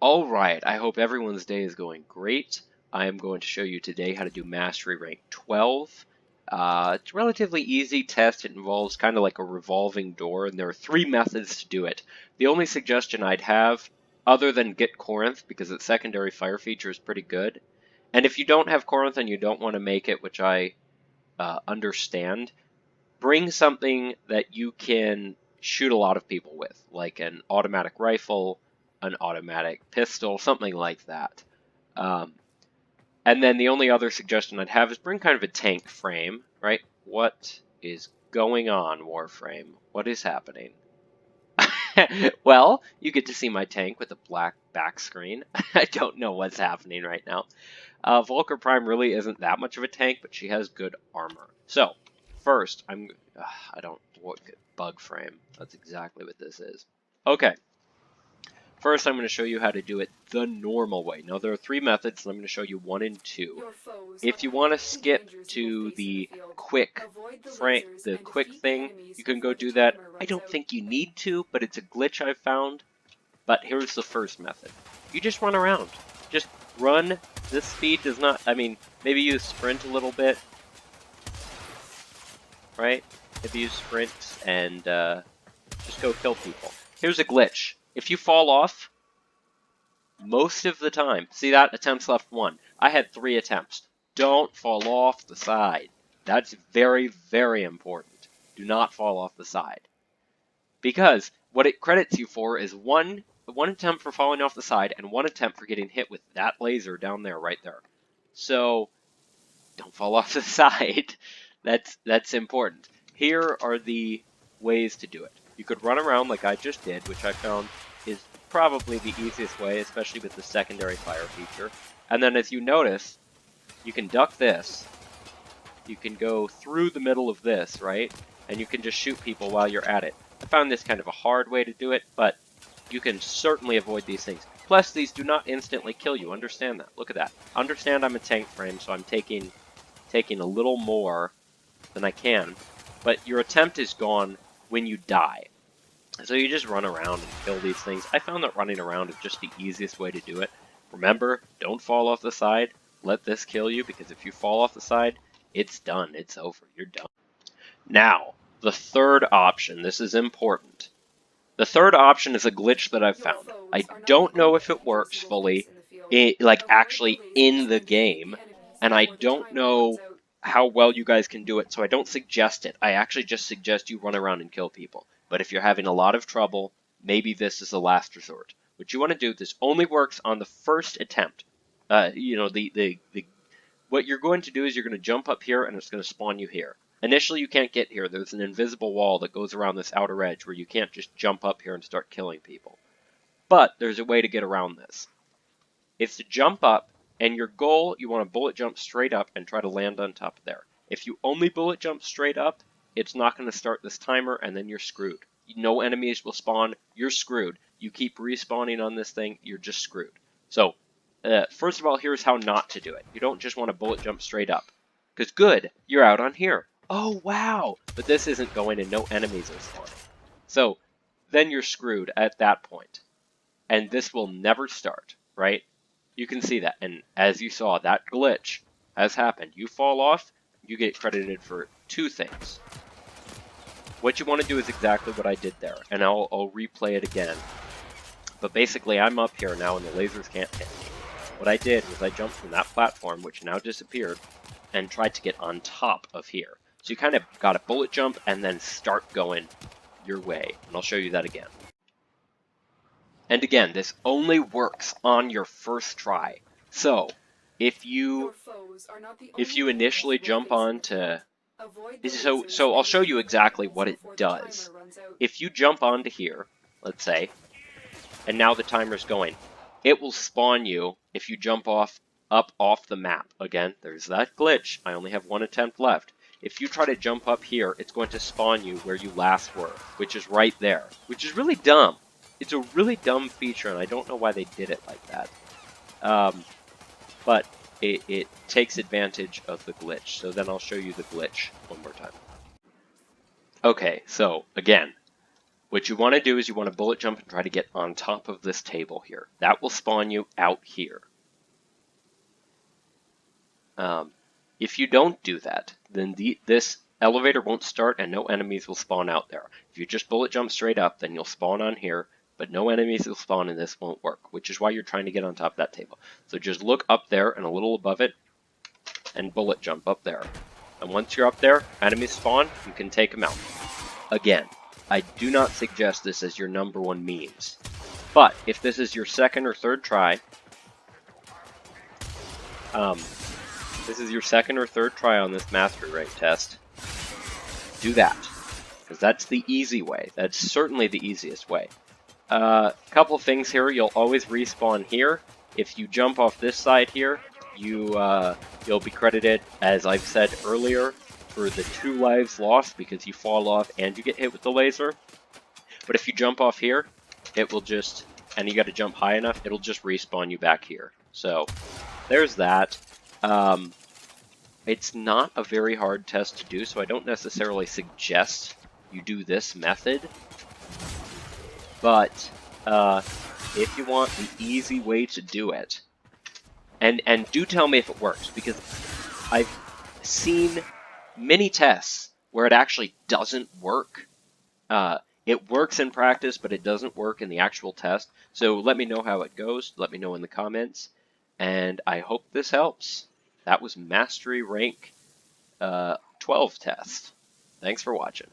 Alright, I hope everyone's day is going great. I am going to show you today how to do Mastery Rank 12. It's a relatively easy test. It involves kind of like a revolving door, and there are 3 methods to do it. The only suggestion I'd have, other than get Corinth, because its secondary fire feature is pretty good, and if you don't have Corinth and you don't want to make it, which I understand, bring something that you can shoot a lot of people with, like an automatic rifle, an automatic pistol, something like that. And then the only other suggestion I'd have is bring kind of a tank frame, right? What is going on, Warframe? What is happening? Well, you get to see my tank with a black back screen. I don't know what's happening right now. Volker Prime really isn't that much of a tank, but she has good armor. So, first, I don't want bug frame. That's exactly what this is. Okay. First, I'm going to show you how to do it the normal way. Now, there are 3 methods, and I'm going to show you 1 and 2. If you want to skip to the quick thing, you can go do that. I don't think you need to, but it's a glitch I've found. But here's the first method. You just run around. Just run. This speed does not, maybe you sprint a little bit, right? Maybe you sprint and just go kill people. Here's a glitch. If you fall off, most of the time, see that? Attempts left 1. I had 3 attempts. Don't fall off the side. That's very, very important. Do not fall off the side. Because what it credits you for is one attempt for falling off the side and 1 attempt for getting hit with that laser down there, right there. So, don't fall off the side. That's important. Here are the ways to do it. You could run around like I just did, which I found is probably the easiest way, especially with the secondary fire feature. And then as you notice, you can duck this. You can go through the middle of this, right? And you can just shoot people while you're at it. I found this kind of a hard way to do it, but you can certainly avoid these things. Plus, these do not instantly kill you. Understand that. Look at that. Understand I'm a tank frame, so I'm taking a little more than I can. But your attempt is gone when you die. So you just run around and kill these things. I found that running around is just the easiest way to do it. Remember, don't fall off the side. Let this kill you, because if you fall off the side, it's done. It's over. You're done. Now, the third option. This is important. The third option is a glitch that I've found. I don't know if it works fully, actually in the game, and I don't know how well you guys can do it, so I don't suggest it. I actually just suggest you run around and kill people. But if you're having a lot of trouble, maybe this is the last resort. What you want to do, this only works on the first attempt. What you're going to do is you're going to jump up here, and it's going to spawn you here. Initially, you can't get here. There's an invisible wall that goes around this outer edge where you can't just jump up here and start killing people. But there's a way to get around this. It's to jump up, and your goal, you want to bullet jump straight up and try to land on top of there. If you only bullet jump straight up, it's not going to start this timer, and then you're screwed. No enemies will spawn. You're screwed. You keep respawning on this thing, you're just screwed. So, first of all, here's how not to do it. You don't just want to bullet jump straight up. Because good, you're out on here. Oh, wow! But this isn't going and no enemies are spawning. So, then you're screwed at that point. And this will never start, right? You can see that. And as you saw, that glitch has happened. You fall off, you get credited for 2 things. What you want to do is exactly what I did there. And I'll replay it again. But basically, I'm up here now and the lasers can't hit me. What I did was I jumped from that platform, which now disappeared, and tried to get on top of here. So you kind of got a bullet jump and then start going your way. And I'll show you that again. And again, this only works on your first try. So, if you initially jump on to... So I'll show you exactly what it does. If you jump onto here, let's say, and now the timer's going, it will spawn you if you jump up off the map. Again, there's that glitch. I only have 1 attempt left. If you try to jump up here, it's going to spawn you where you last were, which is right there, which is really dumb. It's a really dumb feature, and I don't know why they did it like that. But it takes advantage of the glitch. So then I'll show you the glitch one more time. Okay, so again, What you want to do is you want to bullet jump and try to get on top of this table here. That will spawn you out here. If you don't do that, then this elevator won't start and no enemies will spawn out there. If you just bullet jump straight up, then you'll spawn on here, but no enemies will spawn and this won't work, which is why you're trying to get on top of that table. So just look up there and a little above it and bullet jump up there. And once you're up there, enemies spawn, you can take them out. Again, I do not suggest this as your #1 means, but if this is your second or third try, on this mastery rate test, do that, because that's the easy way. That's certainly the easiest way. Couple things here, you'll always respawn here. If you jump off this side here, you'll be credited, as I've said earlier, for the 2 lives lost because you fall off and you get hit with the laser. But if you jump off here, it will just, and you got to jump high enough, it'll just respawn you back here. So there's that. It's not a very hard test to do, so I don't necessarily suggest you do this method. But if you want the easy way to do it, and do tell me if it works, because I've seen many tests where it actually doesn't work. It works in practice, but it doesn't work in the actual test. So let me know how it goes. Let me know in the comments. And I hope this helps. That was Mastery Rank 12 test. Thanks for watching.